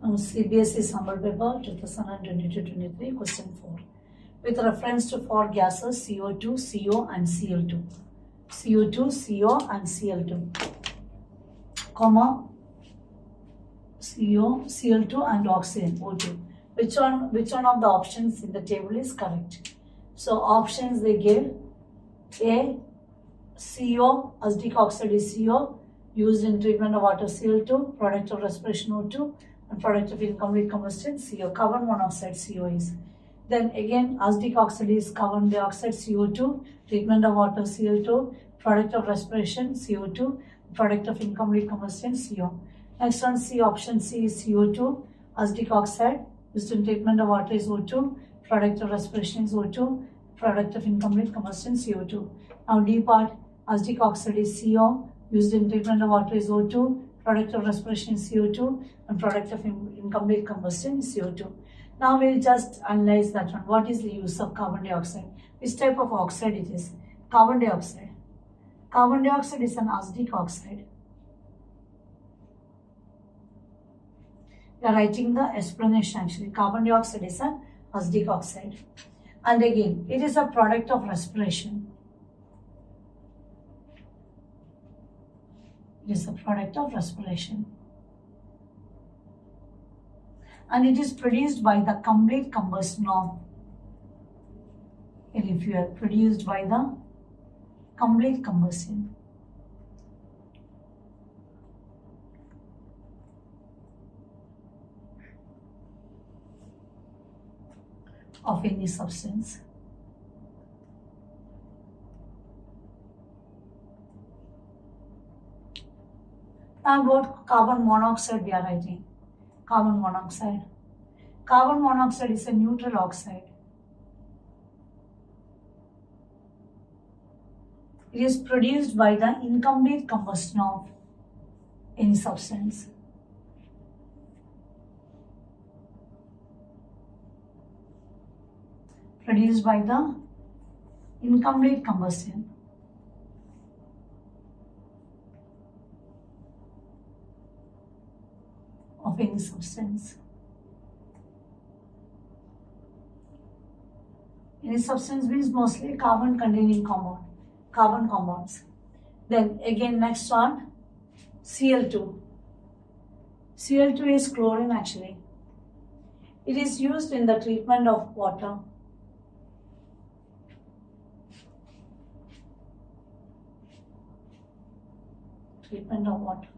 CBSE Summer Paper 2022-23 question 4. With reference to four gases CO2, CO and Cl2. CO2, CO and Cl2. Comma CO, Cl2 and oxygen O2. Which one of the options in the table is correct? So options they gave: A, CO, acetic oxide is CO, used in treatment of water Cl2, product of respiration O2, and product of incomplete combustion CO. Carbon monoxide CO is. Then again acetic oxide is carbon dioxide CO2, treatment of water Cl2, product of respiration CO2, product of incomplete combustion CO. Next one, C, option C is CO2, acetic oxide, used in treatment of water is O2, product of respiration is O2, product of incomplete combustion CO2. Now D part, acetic oxide is CO, used in treatment of water is O2, product of respiration is CO2, and product of incomplete combustion is CO2. Now we'll just analyze that one. What is the use of carbon dioxide? Which type of oxide it is? Carbon dioxide. Carbon dioxide is an acetic oxide. We are writing the explanation actually. Carbon dioxide is an acetic oxide. And again, it is a product of respiration. It is a product of respiration. And it is produced by the complete combustion of any fuel. Produced by the complete combustion of any substance. Now about carbon monoxide we are writing. Carbon monoxide. Carbon monoxide is a neutral oxide. It is produced by the incomplete combustion of any substance. Produced by the incomplete combustion of any substance. Any substance means mostly carbon containing compound, carbon compounds. Then again next one, Cl2. Cl2 is chlorine actually. It is used in the treatment of water. Treatment of water.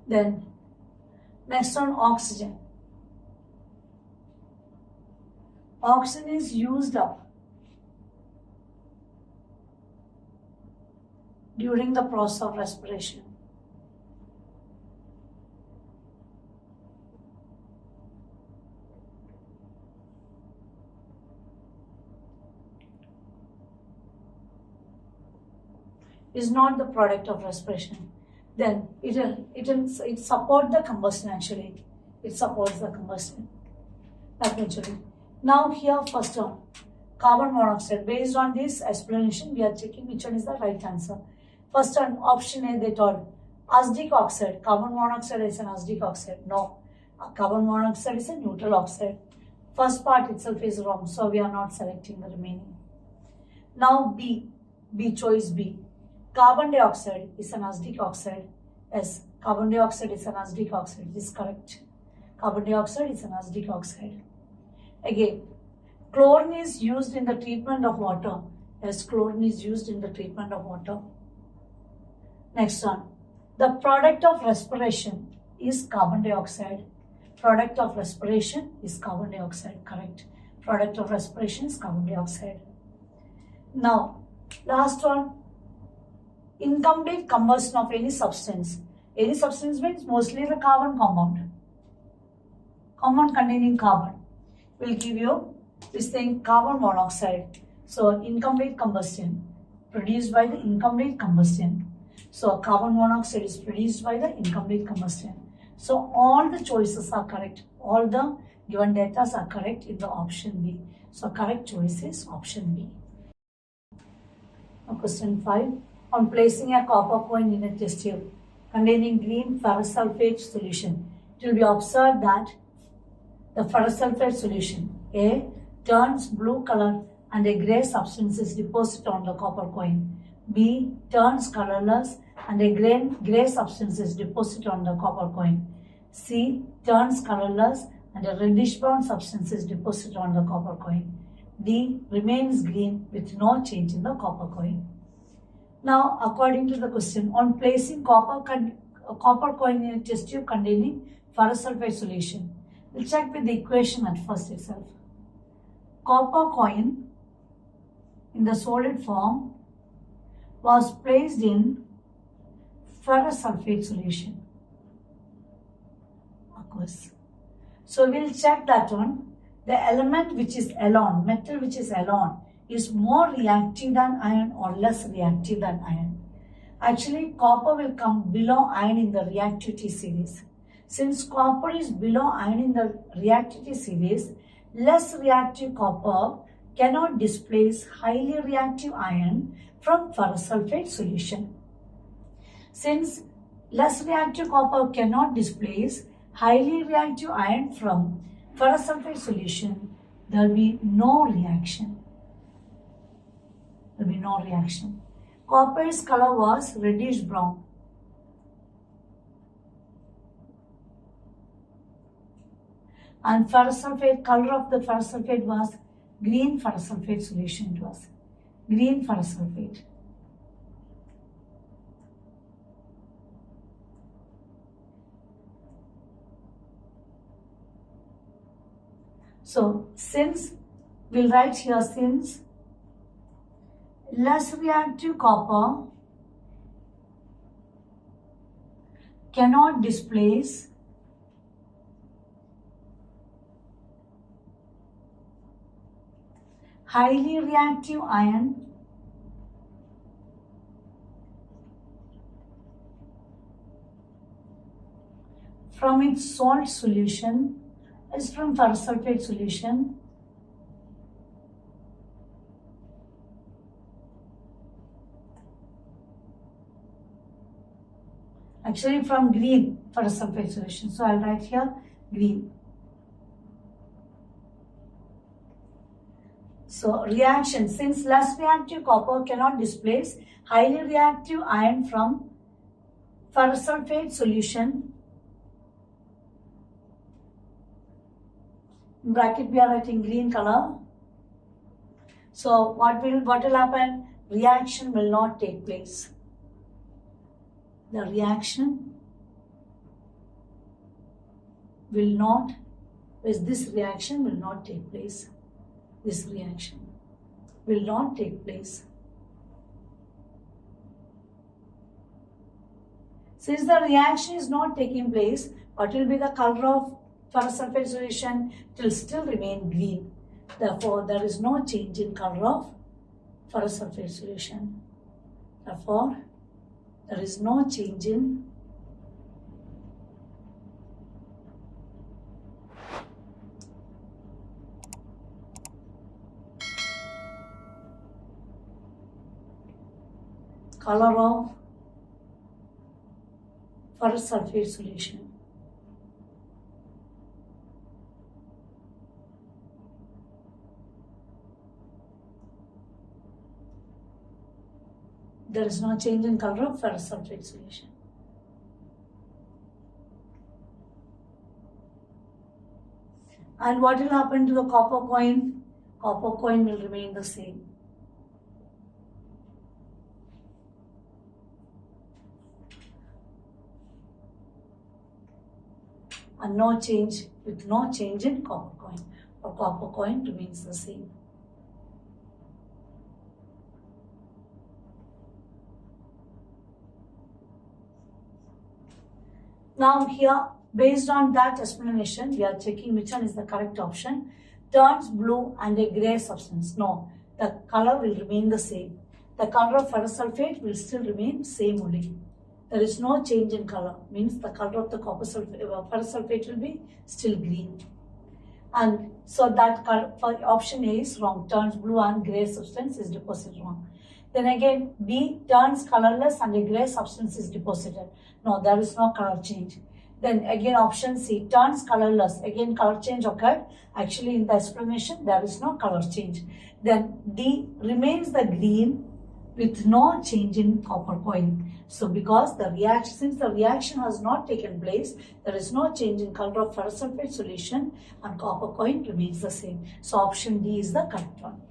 Then next one, oxygen. Oxygen is used up during the process of respiration. Is not the product of respiration. Then it supports the combustion actually. It supports the combustion actually. Now here first one, carbon monoxide. Based on this explanation, we are checking which one is the right answer. First one, option A, they told acetic oxide. Carbon monoxide is an acetic oxide. No, carbon monoxide is a neutral oxide. First part itself is wrong, so we are not selecting the remaining. Now B choice B. Carbon dioxide is an acetic oxide. Yes, carbon dioxide is an acetic oxide. This is correct. Carbon dioxide is an acetic oxide. Again, chlorine is used in the treatment of water. Yes, chlorine is used in the treatment of water. Next one. The product of respiration is carbon dioxide. Product of respiration is carbon dioxide. Correct. Product of respiration is carbon dioxide. Now, last one. Incomplete combustion of any substance. Any substance means mostly the carbon compound. Compound containing carbon will give you this thing, carbon monoxide. So incomplete combustion produced by the incomplete combustion. So carbon monoxide is produced by the incomplete combustion. So all the choices are correct. All the given data are correct in the option B. So correct choice is option B. Now question 5. On placing a copper coin in a test tube containing green ferrous sulfate solution, it will be observed that the ferrous sulfate solution A turns blue color and a grey substance is deposited on the copper coin. B turns colorless and a grey substance is deposited on the copper coin. C turns colorless and a reddish brown substance is deposited on the copper coin. D remains green with no change in the copper coin. Now, according to the question, on placing copper coin in a test tube containing ferrous sulfate solution, we'll check with the equation at first itself. Copper coin in the solid form was placed in ferrous sulfate solution. Aqueous. So we'll check that one. The element which is alone, metal which is alone, is more reactive than iron or less reactive than iron. Actually, copper will come below iron in the reactivity series. Since copper is below iron in the reactivity series, less reactive copper cannot displace highly reactive iron from ferrous sulfate solution. Since less reactive copper cannot displace highly reactive iron from ferrous sulfate solution, there will be no reaction. There will be no reaction. Copper's color was reddish brown. And ferrous sulfate, color of the ferrous sulfate was green ferrous sulfate solution. It was green ferrous sulfate. So, since, we'll write here, since less reactive copper cannot displace highly reactive iron from its salt solution, is from ferrous sulfate solution, actually from green ferrous sulfate solution. So I'll write here green. So reaction, since less reactive copper cannot displace highly reactive iron from ferrous sulfate solution, in bracket we are writing green color. So what will happen? Reaction will not take place. The reaction will not, this reaction will not take place. This reaction will not take place. Since the reaction is not taking place, what will be the color of ferrous sulfate solution? It will still remain green. Therefore, there is no change in color of ferrous sulfate solution. Therefore, there is no change in color of ferrous sulfate solution. There is no change in color of ferrous sulfate solution. And what will happen to the copper coin? Copper coin will remain the same. And no change, with no change in copper coin, or copper coin remains the same. Now here, based on that explanation, we are checking which one is the correct option. Turns blue and a grey substance. No, the color will remain the same. The color of ferrous sulfate will still remain same only. There is no change in color. Means the color of the ferrous sulfate will be still green. And so that color, option A is wrong. Turns blue and grey substance is deposited wrong. Then again, B turns colorless and a gray substance is deposited. No, there is no color change. Then again option C turns colorless. Again color change occurred. Actually in the explanation there is no color change. Then D remains the green with no change in copper coin. So because the reaction, since the reaction has not taken place, there is no change in color of ferrosulfate solution and copper coin remains the same. So option D is the correct one.